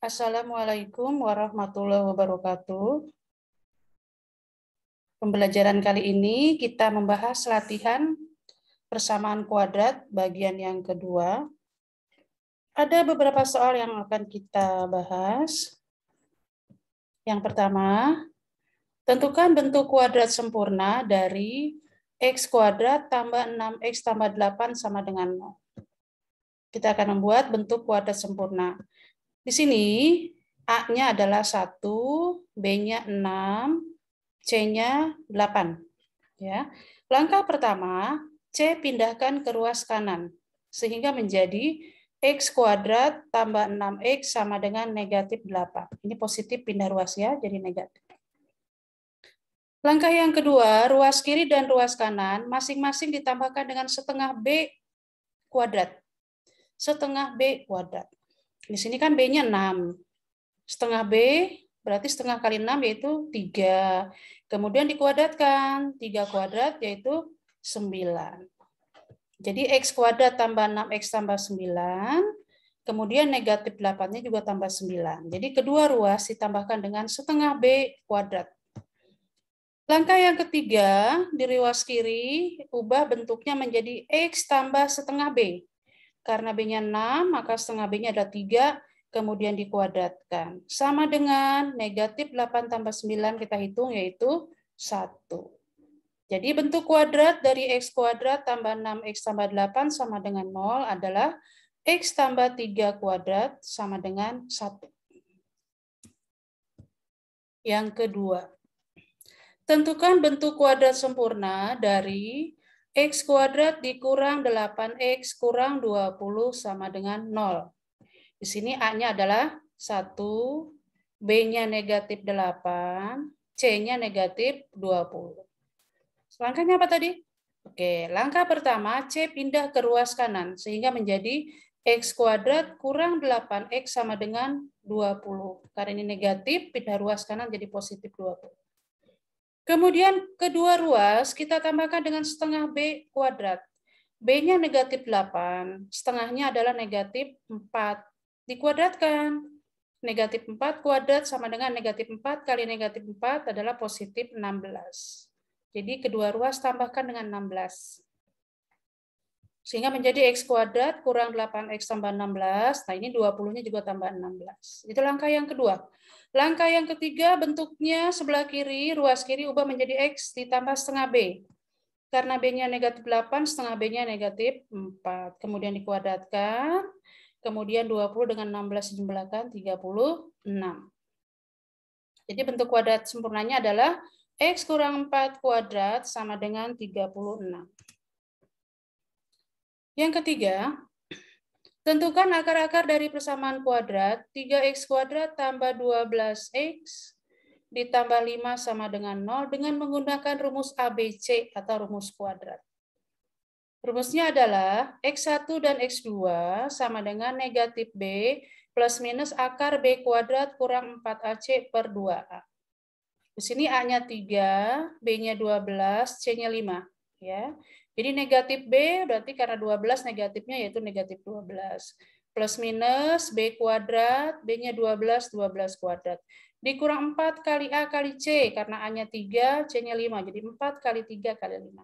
Assalamualaikum warahmatullahi wabarakatuh. Pembelajaran kali ini kita membahas latihan persamaan kuadrat bagian yang kedua. Ada beberapa soal yang akan kita bahas. Yang pertama, tentukan bentuk kuadrat sempurna dari x kuadrat tambah 6x tambah 8 sama dengan 0. Kita akan membuat bentuk kuadrat sempurna. Di sini A-nya adalah 1, B-nya 6, C-nya 8. Ya. Langkah pertama, C pindahkan ke ruas kanan, sehingga menjadi X kuadrat tambah 6X sama dengan negatif 8. Ini positif pindah ruas ya, jadi negatif. Langkah yang kedua, ruas kiri dan ruas kanan masing-masing ditambahkan dengan setengah B kuadrat. Setengah B kuadrat. Di sini kan B-nya 6. Setengah B berarti setengah kali 6 yaitu 3. Kemudian dikuadratkan. 3 kuadrat yaitu 9. Jadi X kuadrat tambah 6X tambah 9. Kemudian negatif 8-nya juga tambah 9. Jadi kedua ruas ditambahkan dengan setengah B kuadrat. Langkah yang ketiga, di ruas kiri, ubah bentuknya menjadi X tambah setengah B. Karena B-nya 6, maka setengah B-nya ada 3, kemudian dikuadratkan. Sama dengan negatif 8 tambah 9 kita hitung, yaitu 1. Jadi bentuk kuadrat dari X kuadrat tambah 6X tambah 8 sama dengan 0 adalah X tambah 3 kuadrat sama dengan 1. Yang kedua, tentukan bentuk kuadrat sempurna dari X kuadrat dikurang 8X kurang 20 sama dengan 0. Di sini A-nya adalah 1, B-nya negatif 8, C-nya negatif 20. Langkahnya apa tadi? Oke, langkah pertama, C pindah ke ruas kanan, sehingga menjadi X kuadrat kurang 8X sama dengan 20. Karena ini negatif, pindah ruas kanan jadi positif 20. Kemudian kedua ruas kita tambahkan dengan setengah B kuadrat. B-nya negatif 8, setengahnya adalah negatif 4. Dikuadratkan. Negatif 4 kuadrat sama dengan negatif 4 kali negatif 4 adalah positif 16. Jadi kedua ruas tambahkan dengan 16. Sehingga menjadi X kuadrat kurang 8X tambah 16. Nah ini 20-nya juga tambah 16. Itu langkah yang kedua. Langkah yang ketiga, bentuknya sebelah kiri, ruas kiri ubah menjadi X ditambah setengah B. Karena B-nya negatif 8, setengah B-nya negatif 4. Kemudian dikuadratkan. Kemudian 20 dengan 16 dijumlahkan 36. Jadi bentuk kuadrat sempurnanya adalah X kurang 4 kuadrat sama dengan 36. Yang ketiga, tentukan akar-akar dari persamaan kuadrat 3X kuadrat tambah 12X ditambah 5 sama dengan 0 dengan menggunakan rumus ABC atau rumus kuadrat. Rumusnya adalah X1 dan X2 sama dengan negatif B plus minus akar B kuadrat kurang 4AC per 2A. Di sini A-nya 3, B-nya 12, C-nya 5. Ya. Jadi negatif B berarti karena 12 negatifnya yaitu negatif 12. Plus minus B kuadrat, B-nya 12, 12 kuadrat. Dikurang 4 kali A kali C, karena A-nya 3, C-nya 5. Jadi 4 kali 3 kali 5.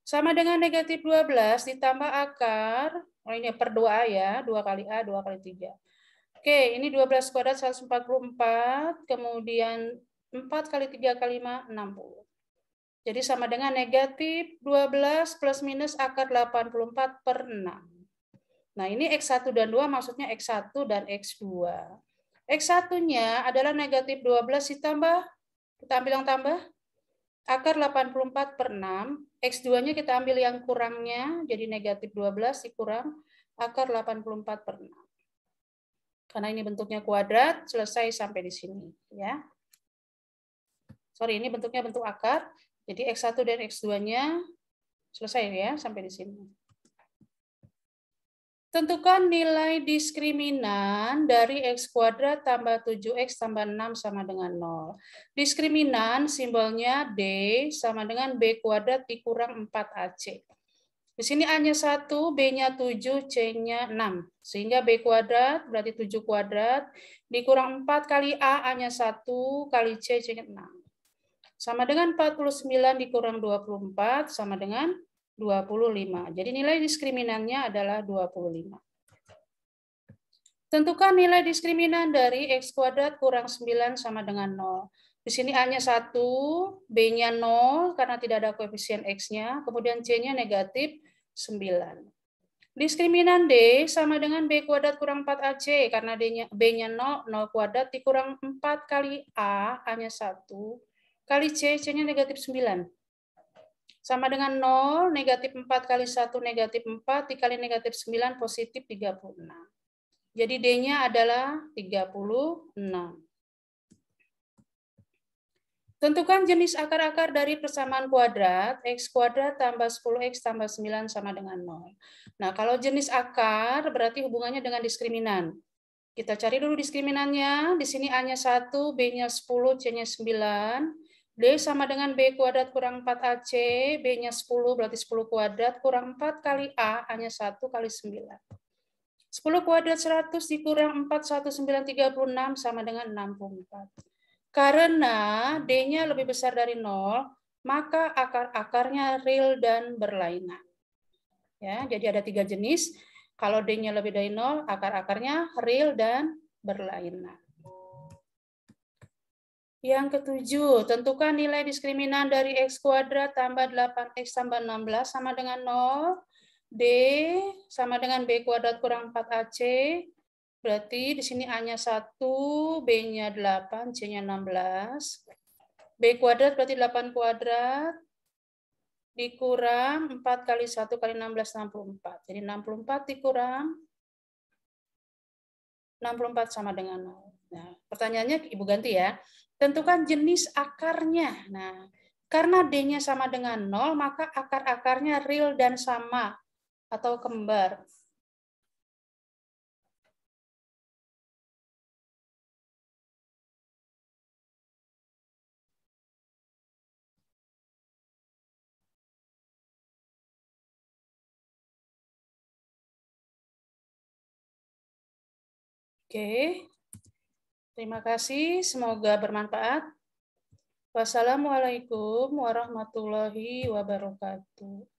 Sama dengan negatif 12 ditambah akar, ini per 2A ya, 2 kali A, 2 kali 3. Oke, ini 12 kuadrat 144, kemudian 4 kali 3 kali 5, 60. Jadi sama dengan negatif 12 plus minus akar 84 per 6. Nah, ini X1 dan 2 maksudnya X1 dan X2. X1-nya adalah negatif 12 ditambah, kita ambil yang tambah, akar 84 per 6, X2-nya kita ambil yang kurangnya, jadi negatif 12 dikurang akar 84 per 6. Karena ini bentuknya kuadrat, selesai sampai di sini. Ya. Sorry, ini bentuknya bentuk akar, jadi X1 dan X2-nya selesai ya, sampai di sini. Tentukan nilai diskriminan dari X kuadrat tambah 7X tambah 6 sama dengan 0. Diskriminan simbolnya D sama dengan B kuadrat dikurang 4AC. Di sini A-nya 1, B-nya 7, C-nya 6. Sehingga B kuadrat berarti 7 kuadrat, dikurang 4 kali A, A-nya 1, kali C, C-nya 6. Sama dengan 49 dikurang 24, sama dengan 25. Jadi nilai diskriminannya adalah 25. Tentukan nilai diskriminan dari X kuadrat kurang 9 sama dengan 0. Di sini A-nya 1, B-nya 0 karena tidak ada koefisien X-nya, kemudian C-nya negatif 9. Diskriminan D sama dengan B kuadrat kurang 4AC, karena B-nya 0, 0 kuadrat dikurang 4 kali A, A-nya 1, kali C, C-nya negatif 9. Sama dengan 0, negatif 4 kali 1, negatif 4, dikali negatif 9, positif 36. Jadi D-nya adalah 36. Tentukan jenis akar-akar dari persamaan kuadrat, X kuadrat tambah 10X tambah 9 sama dengan 0. Nah, kalau jenis akar berarti hubungannya dengan diskriminan. Kita cari dulu diskriminannya. Di sini A-nya 1, B-nya 10, C-nya 9. D sama dengan B kuadrat kurang 4AC, B-nya 10 berarti 10 kuadrat, kurang 4 kali A, A-nya 1 kali 9. 10 kuadrat 100 dikurang 4, 1, 9, 36 sama dengan 64. Karena D-nya lebih besar dari 0, maka akar-akarnya real dan berlainan. Ya, jadi ada 3 jenis. Kalau D-nya lebih dari 0, akar-akarnya real dan berlainan. Yang ketujuh, tentukan nilai diskriminan dari X kuadrat tambah 8X tambah 16 sama dengan 0. D sama dengan B kuadrat kurang 4AC. Berarti di sini A-nya 1, B-nya 8, C-nya 16. B kuadrat berarti 8 kuadrat dikurang 4 kali 1 kali 16, 64. Jadi 64 dikurang 64 sama dengan 0. Nah, pertanyaannya Ibu ganti ya. Tentukan jenis akarnya. Nah, karena D-nya sama dengan 0, maka akar-akarnya real dan sama atau kembar. Oke. Terima kasih, semoga bermanfaat. Wassalamualaikum warahmatullahi wabarakatuh.